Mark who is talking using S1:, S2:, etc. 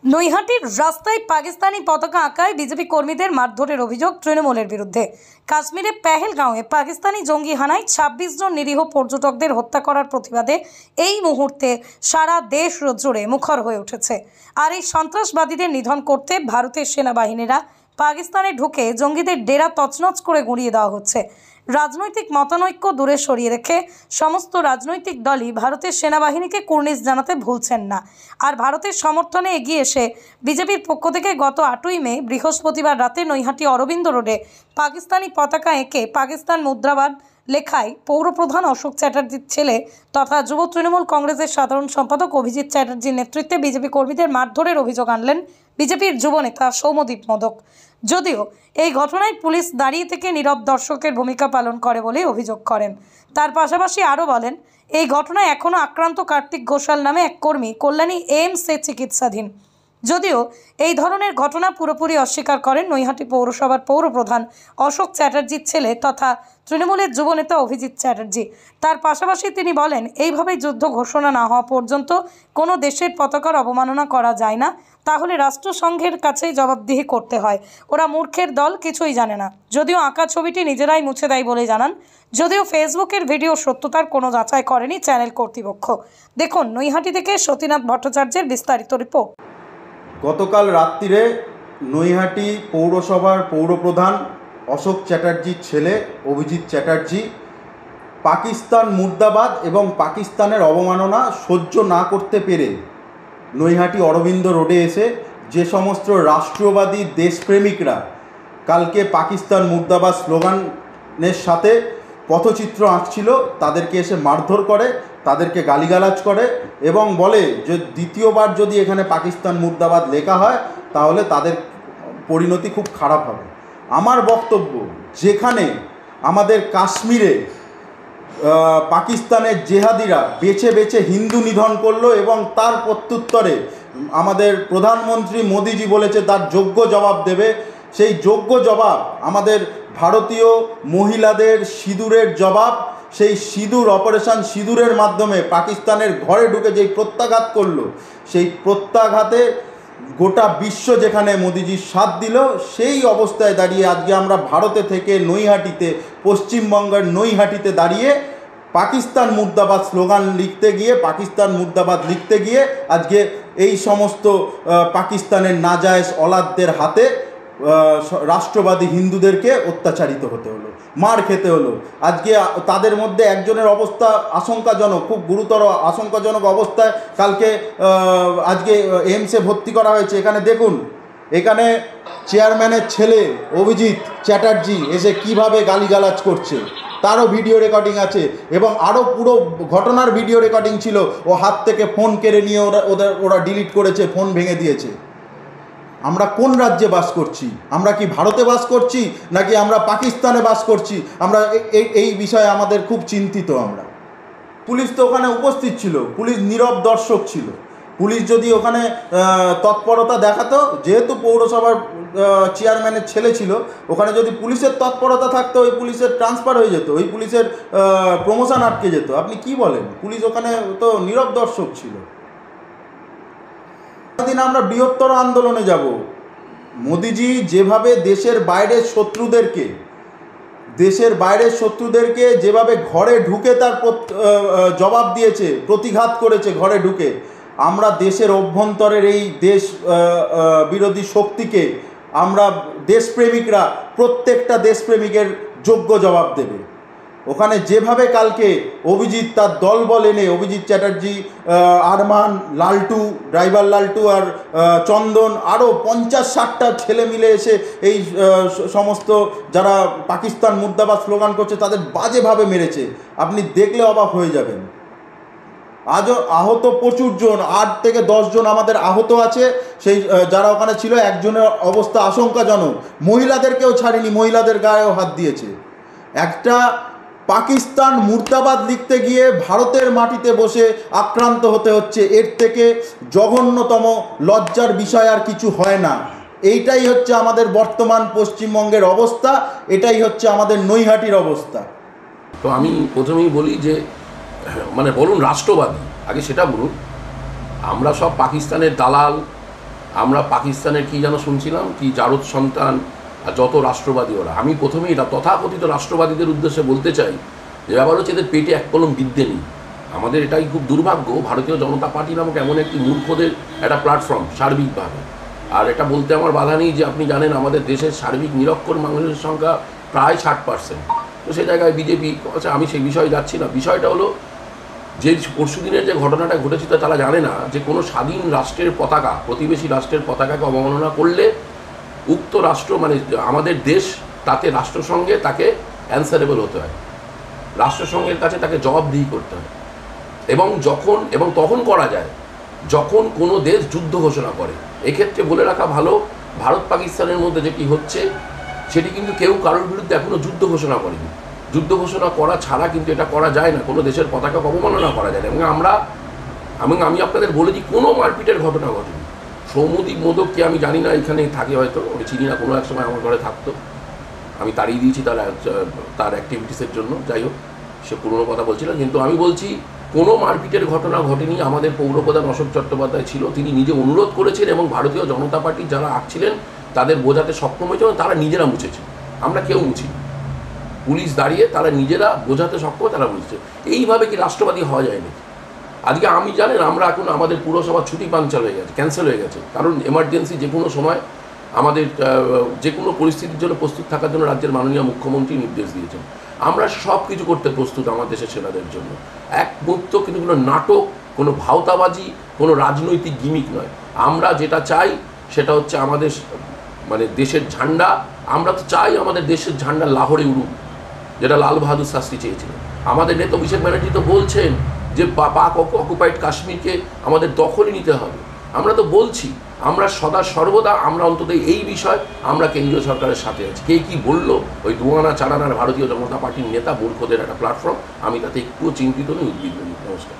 S1: নৈহাটির রাস্তায় পাকিস্তানি পতাকা আঁকায় বিজেপি কর্মীদের মারধরের অভিযোগ তৃণমূলের বিরুদ্ধে। কাশ্মীরের পেহেলগাঁওয়ে পাকিস্তানি জঙ্গি হানায় ২৬ জন নিরীহ পর্যটকদের হত্যা করার প্রতিবাদে এই মুহূর্তে সারা দেশ জুড়ে মুখর হয়ে উঠেছে। আর এই সন্ত্রাসবাদীদের নিধন করতে ভারতের সেনাবাহিনীরা পাকিস্তানে ঢুকে জঙ্গিদের ডেরা তছনছ করে গুঁড়িয়ে দেওয়া হচ্ছে। রাজনৈতিক মতানৈক্য দূরে সরিয়ে রেখে সমস্ত রাজনৈতিক দলই ভারতের সেনাবাহিনীকে কুর্নিশ জানাতে ভুলছেন না। আর ভারতের সমর্থনে এগিয়ে এসে বিজেপির পক্ষ থেকে গত ৮ই মে বৃহস্পতিবার রাতে নৈহাটি অরবিন্দ রোডে পাকিস্তানি পতাকা এঁকে পাকিস্তান মুদ্রাবাদ লেখায় পৌরপ্রধান অশোক চ্যাটার্জির ছেলে তথা যুব তৃণমূল কংগ্রেসের সাধারণ সম্পাদক অভিজিৎ চ্যাটার্জির নেতৃত্বে বিজেপি কর্মীদের মারধরের অভিযোগ আনলেন বিজেপির যুব নেতা সৌম্যদীপ মোদক। যদিও এই ঘটনায় পুলিশ দাঁড়িয়ে থেকে নীরব দর্শকের ভূমিকা পালন করে বলে অভিযোগ করেন। তার পাশাপাশি আরও বলেন, এই ঘটনায় এখনও আক্রান্ত কার্তিক ঘোষাল নামে এক কর্মী কল্যাণী এইমসে চিকিৎসাধীন। যদিও এই ধরনের ঘটনা পুরোপুরি অস্বীকার করেন নৈহাটি পৌরসভার পৌরপ্রধান অশোক চ্যাটার্জির ছেলে তথা তৃণমূলের যুবনেতা অভিজিৎ চ্যাটার্জি। তার পাশাপাশি তিনি বলেন, এইভাবে যুদ্ধ ঘোষণা না হওয়া পর্যন্ত কোনো দেশের পতাকার অবমাননা করা যায় না, তাহলে রাষ্ট্রসংঘের কাছেই জবাবদিহি করতে হয়। ওরা মূর্খের দল, কিছুই জানে না। যদিও আঁকা ছবিটি নিজেরাই মুছে দেয় বলে জানান। যদিও ফেসবুকের ভিডিও সত্যতার কোনো যাচাই করেনি চ্যানেল কর্তৃপক্ষ। দেখুন নৈহাটি থেকে সতীনাথ ভট্টাচার্যের বিস্তারিত রিপোর্ট।
S2: গতকাল রাত্রিরে নৈহাটি পৌরসভার পৌরপ্রধান অশোক চ্যাটার্জির ছেলে অভিজিৎ চ্যাটার্জি পাকিস্তান মুর্দাবাদ এবং পাকিস্তানের অবমাননা সহ্য না করতে পেরে নৈহাটি অরবিন্দ রোডে এসে যে সমস্ত রাষ্ট্রবাদী দেশপ্রেমিকরা কালকে পাকিস্তান মুর্দাবাদ স্লোগানের সাথে পথচিত্র আঁকছিল তাদেরকে এসে মারধর করে, তাদেরকে গালিগালাজ করে এবং বলে যে দ্বিতীয়বার যদি এখানে পাকিস্তান মুর্দাবাদ লেখা হয় তাহলে তাদের পরিণতি খুব খারাপ হবে। আমার বক্তব্য, যেখানে আমাদের কাশ্মীরে পাকিস্তানের জেহাদিরা বেছে বেছে হিন্দু নিধন করলো এবং তার প্রত্যুত্তরে আমাদের প্রধানমন্ত্রী মোদিজি বলেছে তার যোগ্য জবাব দেবে, সেই যোগ্য জবাব আমাদের ভারতীয় মহিলাদের সিঁদুরের জবাব, সেই সিঁদুর অপারেশন সিঁদুরের মাধ্যমে পাকিস্তানের ঘরে ঢুকে যেই প্রত্যাঘাত করলো, সেই প্রত্যাঘাতে গোটা বিশ্ব যেখানে মোদিজির সাথ দিল, সেই অবস্থায় দাঁড়িয়ে আজকে আমরা ভারতে থেকে নৈহাটিতে, পশ্চিমবঙ্গের নৈহাটিতে দাঁড়িয়ে পাকিস্তান মুর্দাবাদ স্লোগান লিখতে গিয়ে, পাকিস্তান মুর্দাবাদ লিখতে গিয়ে আজকে এই সমস্ত পাকিস্তানের নাজায়েজ অলাদদের হাতে রাষ্ট্রবাদী হিন্দুদেরকে অত্যাচারিত হতে হলো, মার খেতে হলো। আজকে তাদের মধ্যে একজনের অবস্থা আশঙ্কাজনক, খুব গুরুতর আশঙ্কাজনক অবস্থায় কালকে আজকে এইমসে ভর্তি করা হয়েছে। এখানে দেখুন, এখানে চেয়ারম্যানের ছেলে অভিজিৎ চ্যাটার্জি এসে কিভাবে গালিগালাজ করছে তারও ভিডিও রেকর্ডিং আছে এবং আরও পুরো ঘটনার ভিডিও রেকর্ডিং ছিল। ও হাত থেকে ফোন কেড়ে নিয়ে ওরা ডিলিট করেছে, ফোন ভেঙে দিয়েছে। আমরা কোন রাজ্যে বাস করছি? আমরা কি ভারতে বাস করছি নাকি আমরা পাকিস্তানে বাস করছি? আমরা এই বিষয়ে আমাদের খুব চিন্তিত। আমরা পুলিশ তো ওখানে উপস্থিত ছিল, পুলিশ নীরব দর্শক ছিল। পুলিশ যদি ওখানে তৎপরতা দেখাতো, যেহেতু পৌরসভার চেয়ারম্যানের ছেলে ছিল, ওখানে যদি পুলিশের তৎপরতা থাকতো ওই পুলিশের ট্রান্সফার হয়ে যেত, ওই পুলিশের প্রমোশন আটকে যেত। আপনি কি বলেন? পুলিশ ওখানে তো নীরব দর্শক ছিল। দিন আমরা বৃহত্তর আন্দোলনে যাব। মোদিজি যেভাবে দেশের বাইরের শত্রুদেরকে যেভাবে ঘরে ঢুকে তার জবাব দিয়েছে, প্রতিঘাত করেছে ঘরে ঢুকে, আমরা দেশের অভ্যন্তরের এই দেশ বিরোধী শক্তিকে আমরা দেশপ্রেমিকরা, প্রত্যেকটা দেশপ্রেমিকের যোগ্য জবাব দেবে। ওখানে যেভাবে কালকে অভিজিৎ তার দলবল এনে, অভিজিৎ চ্যাটার্জি, আরমান, লালটু, ড্রাইভার লালটু আর চন্দন, আরও 50-60টা ছেলে মিলে এসে এই সমস্ত যারা পাকিস্তান মুর্দাবাদ স্লোগান করছে তাদের বাজেভাবে মেরেছে। আপনি দেখলে অবাক হয়ে যাবেন। আজও আহত প্রচুর জন, 8 থেকে 10 জন আমাদের আহত আছে। সেই যারা ওখানে ছিল, একজনের অবস্থা আশঙ্কাজনক। মহিলাদেরকেও ছাড়েনি, মহিলাদের গায়েও হাত দিয়েছে। একটা পাকিস্তান মুর্দাবাদ লিখতে গিয়ে ভারতের মাটিতে বসে আক্রান্ত হতে হচ্ছে। এর থেকে জঘন্যতম লজ্জার বিষয় আর কিছু হয় না। এইটাই হচ্ছে আমাদের বর্তমান পশ্চিমবঙ্গের অবস্থা, এটাই হচ্ছে আমাদের নৈহাটির অবস্থা।
S3: তো আমি প্রথমেই বলি যে বলুন রাষ্ট্রবাদী, আগে সেটা বলুন। আমরা সব পাকিস্তানের দালাল, আমরা পাকিস্তানের কি যেন শুনছিলাম কি জারদ সন্তান আর যত রাষ্ট্রবাদী ওরা। আমি প্রথমেই এটা তথাকথিত রাষ্ট্রবাদীদের উদ্দেশ্যে বলতে চাই যে ব্যাপার হচ্ছে এদের পেটে এক কলম বিদ্যে নেই। আমাদের এটাই খুব দুর্ভাগ্য, ভারতীয় জনতা পার্টি নামক এমন একটি মূর্খদের একটা প্ল্যাটফর্ম সার্বিকভাবে। আর এটা বলতে আমার বাধা নেই যে আপনি জানেন আমাদের দেশের সার্বিক নিরক্ষর মানুষের সংখ্যা প্রায় 60%। তো সেই জায়গায় বিজেপি, আচ্ছা আমি সেই বিষয়ে যাচ্ছি না। বিষয়টা হলো যে পরশুদিনের যে ঘটনাটা ঘটেছিল তারা জানে না যে কোনো স্বাধীন রাষ্ট্রের পতাকা, প্রতিবেশী রাষ্ট্রের পতাকাকে অবমাননা করলে উক্ত রাষ্ট্র মানে আমাদের দেশ তাতে রাষ্ট্রসংঘে তাকে অ্যান্সারেবল হতে হয়, রাষ্ট্রসংঘের কাছে তাকে জবাবদিহি করতে হয়। এবং তখন করা যায় যখন কোনো দেশ যুদ্ধ ঘোষণা করে। এক্ষেত্রে বলে রাখা ভালো, ভারত পাকিস্তানের মধ্যে যেটি হচ্ছে সেটি কিন্তু কেউ কারোর বিরুদ্ধে এখনও যুদ্ধ ঘোষণা করেনি। যুদ্ধ ঘোষণা করা ছাড়া কিন্তু এটা করা যায় না, কোনো দেশের পতাকা অবমাননা করা যায় না। এবং আমি আপনাদের বলে দিই, কোনো মারপিটের ঘটনা ঘটেনি। সৌম্যদীপ মোদককে আমি জানি না, এখানে থাকে হয়তো, আমি চিনি না, কোনো এক সময় আমার ঘরে থাকতো, আমি তাড়িয়ে দিয়েছি তার অ্যাক্টিভিটিসের জন্য। যাই হোক, সে পুরনো কথা বলছিলেন, কিন্তু আমি বলছি কোনো মারপিটের ঘটনা ঘটেনি। আমাদের পৌরপ্রধান অশোক চট্টোপাধ্যায় ছিল, তিনি নিজে অনুরোধ করেছেন এবং ভারতীয় জনতা পার্টির যারা আসছিলেন তাদের বোঝাতে সক্ষম হয়েছে এবং তারা নিজেরা মুছেছে, আমরা কেউ মুছিনি। পুলিশ দাঁড়িয়ে তারা নিজেরা বোঝাতে সক্ষম, তারা বুঝছে। এইভাবে কি রাষ্ট্রবাদী হওয়া যায় নাকি? আজকে আমি জানেন আমরা এখন আমাদের পুরসভা ছুটি ক্যান্সেল হয়ে গেছে, কারণ এমার্জেন্সি যে কোনো সময় আমাদের যে কোনো পরিস্থিতির জন্য প্রস্তুত থাকার জন্য রাজ্যের মাননীয় মুখ্যমন্ত্রী নির্দেশ দিয়েছেন। আমরা সব কিছু করতে প্রস্তুত আমার দেশের সেনাদের জন্য। এক মুহূর্ত কিন্তু কোনো নাটক, কোনো ভাওতাবাজি, কোনো রাজনৈতিক গিমিক নয়। আমরা যেটা চাই সেটা হচ্ছে আমাদের মানে দেশের ঝান্ডা। আমরা তো চাই আমাদের দেশের ঝান্ডা লাহোরে উড়ুক, যেটা লাল বাহাদুর শাস্ত্রী চেয়েছিলেন। আমাদের নেতা অভিষেক ব্যানার্জি তো বলছেন যে পাক অকুপাইড কাশ্মীরকে আমাদের দখলে নিতে হবে। আমরা তো বলছি, আমরা সর্বদা আমরা অন্তত এই বিষয় আমরা কেন্দ্রীয় সরকারের সাথে আছি। কে কী বললো, ওই দুয়ানা চালানার ভারতীয় জনতা পার্টির নেতা মূর্খদের একটা প্ল্যাটফর্ম, আমি তাতে একটুও চিন্তিত নই, উদ্বিগ্ন নই। নমস্কার।